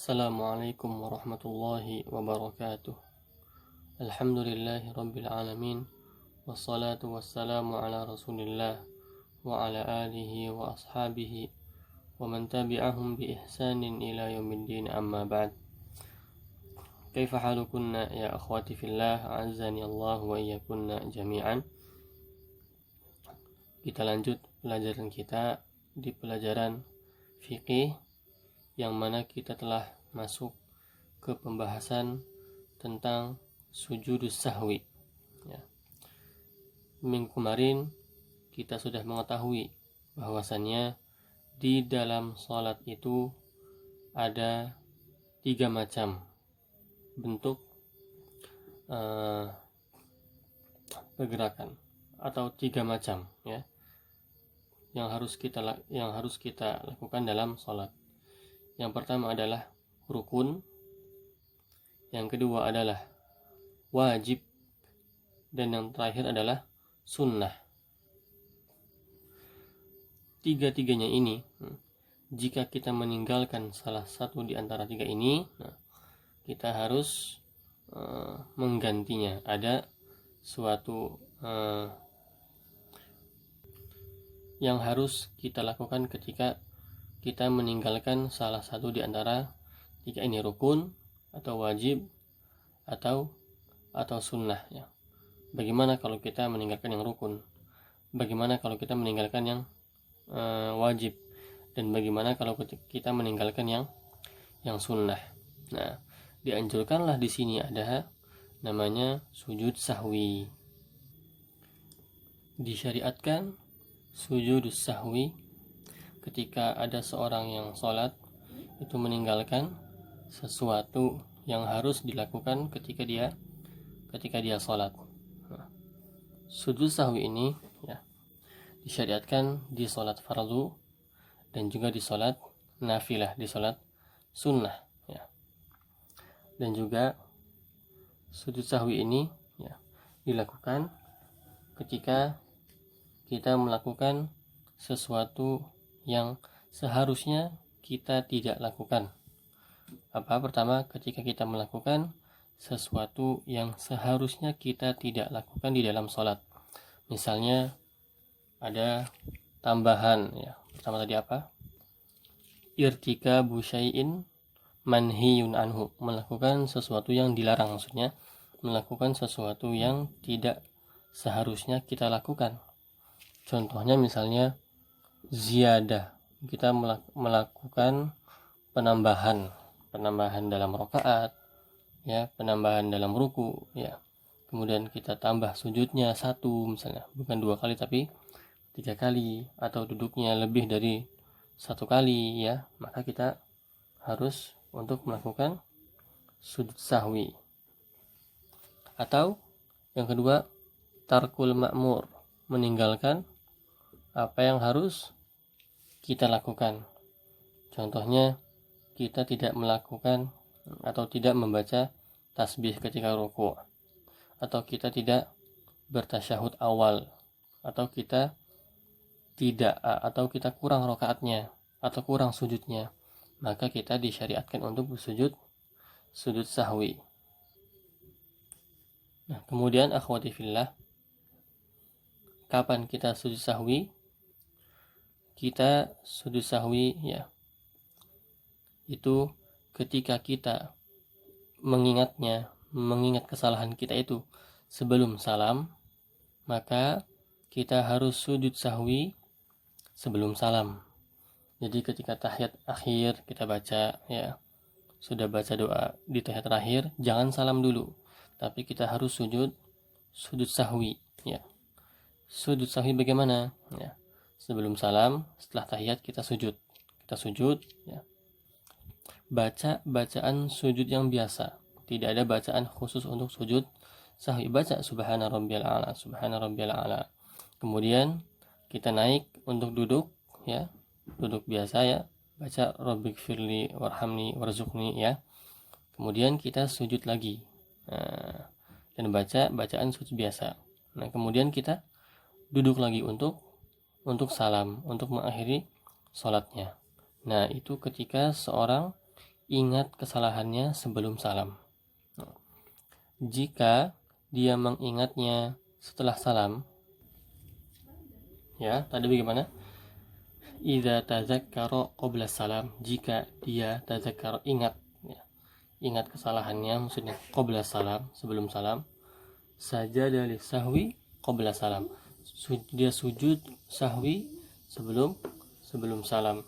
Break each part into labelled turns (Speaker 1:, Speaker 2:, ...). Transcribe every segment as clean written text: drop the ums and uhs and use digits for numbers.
Speaker 1: Assalamualaikum warahmatullahi wabarakatuh. Alhamdulillahi rabbil alamin. Wassalatu wassalamu ala rasulillah wa ala alihi wa ashabihi wa man tabi'ahum bi ihsanin ila yaumiddin, amma ba'd. Kaifa halukunna ya akhwati fillah, a'azzani Allah wa iyyakunna jami'an. Kita lanjut pelajaran kita di pelajaran fikih, yang mana kita telah masuk ke pembahasan tentang sujudus sahwi. Minggu kemarin kita sudah mengetahui bahwasannya di dalam sholat itu ada 3 macam bentuk pergerakan, atau 3 macam yang harus kita lakukan dalam sholat. Yang pertama adalah rukun, yang kedua adalah wajib, dan yang terakhir adalah sunnah. Tiga-tiganya ini, jika kita meninggalkan salah satu di antara 3 ini, kita harus menggantinya. Ada suatu yang harus kita lakukan ketika kita meninggalkan salah satu di antara 3 ini, rukun atau wajib atau sunnah. Bagaimana kalau kita meninggalkan yang rukun? Bagaimana kalau kita meninggalkan yang wajib? Dan bagaimana kalau kita meninggalkan yang sunnah? Nah, dianjurkanlah di sini ada namanya sujud sahwi. Disyariatkan sujud sahwi ketika ada seorang yang sholat itu meninggalkan sesuatu yang harus dilakukan ketika dia sholat. Sujud sahwi ini disyariatkan di sholat fardu dan juga di sholat nafilah, di sholat sunnah. Dan juga sujud sahwi ini dilakukan ketika kita melakukan sesuatu yang seharusnya kita tidak lakukan. Pertama, ketika kita melakukan sesuatu yang seharusnya kita tidak lakukan di dalam sholat. Misalnya ada tambahan, pertama tadi apa? Irtikabu syai'in manhiyun anhu, melakukan sesuatu yang dilarang, maksudnya melakukan sesuatu yang tidak seharusnya kita lakukan. Contohnya misalnya ziyadah, kita melakukan penambahan dalam rakaat, penambahan dalam ruku, kemudian kita tambah sujudnya 1 misalnya, bukan 2 kali tapi 3 kali, atau duduknya lebih dari 1 kali, maka kita harus untuk melakukan sujud sahwi. Atau yang kedua, tarkul ma'mur, meninggalkan apa yang harus kita lakukan. Contohnya kita tidak melakukan atau tidak membaca tasbih ketika ruku', atau kita tidak bertasyahud awal, atau kita kurang rakaatnya atau kurang sujudnya, maka kita disyariatkan untuk bersujud sujud sahwi. Nah, kemudian akhwati fillah, kapan kita sujud sahwi? Kita sujud sahwi itu ketika kita mengingat kesalahan kita itu sebelum salam, maka kita harus sujud sahwi sebelum salam. Jadi ketika tahiyat akhir kita baca, sudah baca doa di tahiyat terakhir, jangan salam dulu, tapi kita harus sujud sahwi. Sujud sahwi bagaimana? Sebelum salam, setelah tahiyat kita sujud, baca bacaan sujud yang biasa, tidak ada bacaan khusus untuk sujud sahwi. Baca subhana rabbiyal a'la, subhana rabbiyal a'la. Kemudian kita naik untuk duduk, duduk biasa, baca rabbighfirli warhamni warzuqni, kemudian kita sujud lagi, dan baca bacaan sujud biasa. Nah, kemudian kita duduk lagi untuk salam, untuk mengakhiri sholatnya. Nah, itu ketika seorang ingat kesalahannya sebelum salam. Jika dia mengingatnya setelah salam, ya, tadi bagaimana? Idza tazakkara qabla salam, jika dia tazakkara ingat, ya, ingat kesalahannya, maksudnya qabla salam, sebelum salam. Sajada li sahwi qabla salam, dia sujud sahwi sebelum salam.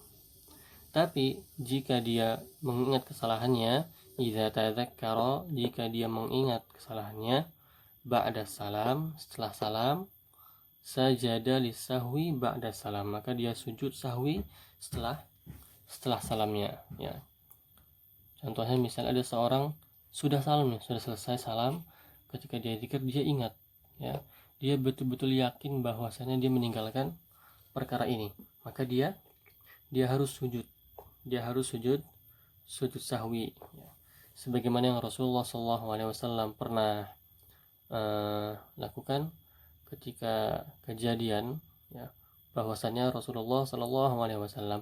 Speaker 1: Tapi jika dia mengingat kesalahannya, idza tadzakkara, jika dia mengingat kesalahannya ba'da salam, setelah salam, sajada lisahwi ba'da salam, maka dia sujud sahwi setelah salamnya, ya. Contohnya misalnya ada seorang sudah salam, sudah selesai salam, ketika dia zikir dia ingat, ya, dia betul-betul yakin bahwasanya dia meninggalkan perkara ini, maka dia harus sujud sahwi, ya. Sebagaimana yang Rasulullah SAW pernah lakukan ketika kejadian, ya, bahwasanya Rasulullah SAW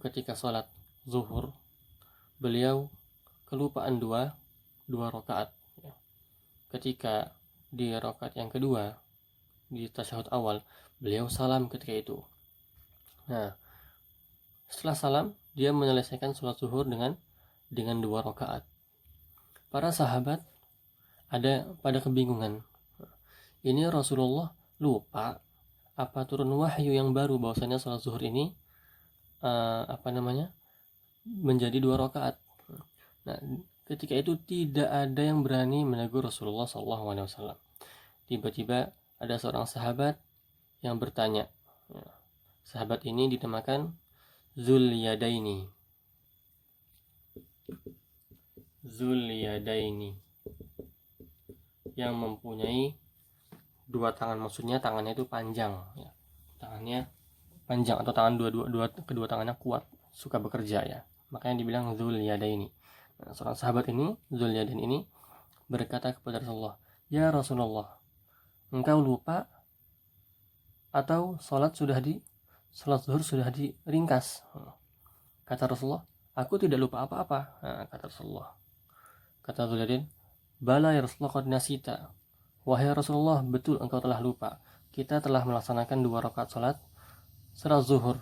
Speaker 1: ketika sholat zuhur beliau kelupaan dua rakaat, ya. Ketika di rakaat yang kedua di tasyahud awal beliau salam ketika itu. Nah, setelah salam dia menyelesaikan sholat zuhur dengan 2 rakaat. Para sahabat ada pada kebingungan. Ini Rasulullah lupa apa turun wahyu yang baru bahwasanya sholat zuhur ini menjadi 2 rakaat. Nah, ketika itu tidak ada yang berani menegur Rasulullah SAW. Tiba-tiba ada seorang sahabat yang bertanya. Sahabat ini dinamakan Dzul Yadaini, yang mempunyai 2 tangan, maksudnya tangannya itu panjang, ya. Tangannya panjang atau tangan kedua tangannya kuat, suka bekerja, ya. Makanya dibilang Dzul Yadaini. Nah, seorang sahabat ini, Dzul Yadaini ini berkata kepada Rasulullah, "Ya Rasulullah, engkau lupa atau sholat zuhur sudah diringkas?" Kata Rasulullah, "Aku tidak lupa apa-apa." Nah, kata Rasulullah. Kata Dzul Yadain, "Bala ya Rasulullah, qad nasita." Wahai Rasulullah, betul engkau telah lupa. Kita telah melaksanakan 2 rakaat sholat zuhur.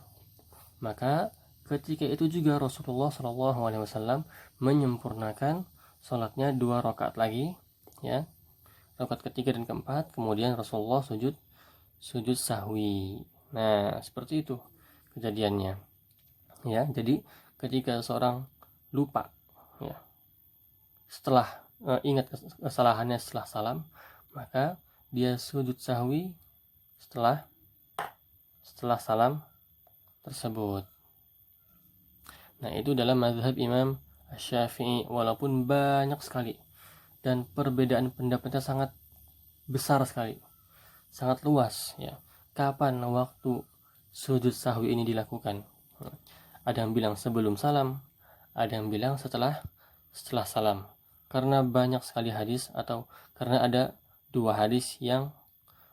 Speaker 1: Maka ketika itu juga Rasulullah SAW menyempurnakan sholatnya 2 rakaat lagi, ya. Rakaat ketiga dan keempat, kemudian Rasulullah sujud sahwi. Nah, seperti itu kejadiannya, ya. Jadi ketika seorang lupa, ya, setelah ingat kesalahannya setelah salam, maka dia sujud sahwi setelah salam tersebut. Nah, itu dalam mazhab Imam Syafi'i, walaupun banyak sekali dan perbedaan pendapatnya sangat besar sekali, sangat luas, ya. Kapan waktu sujud sahwi ini dilakukan? Ada yang bilang sebelum salam, ada yang bilang setelah salam. Karena banyak sekali hadis, atau karena ada 2 hadis yang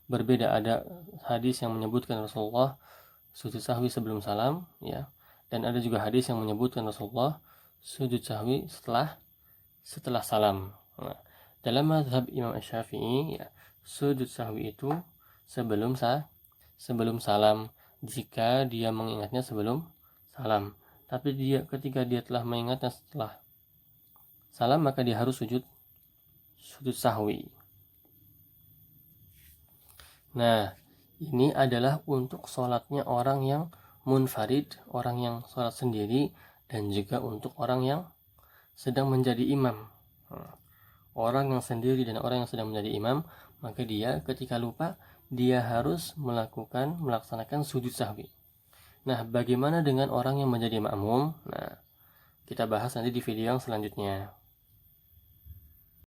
Speaker 1: berbeda. Ada hadis yang menyebutkan Rasulullah sujud sahwi sebelum salam, ya. Dan ada juga hadis yang menyebutkan Rasulullah sujud sahwi setelah salam. Nah, dalam mazhab Imam Syafi'i, ya, sujud sahwi itu sebelum salam jika dia mengingatnya sebelum salam. Tapi ketika dia telah mengingatnya setelah salam, maka dia harus sujud sahwi. Nah, ini adalah untuk sholatnya orang yang munfarid, orang yang sholat sendiri, dan juga untuk orang yang sedang menjadi imam. Orang yang sendiri dan orang yang sedang menjadi imam, maka dia ketika lupa, dia harus melaksanakan sujud sahwi. Nah, bagaimana dengan orang yang menjadi makmum? Nah, kita bahas nanti di video yang selanjutnya.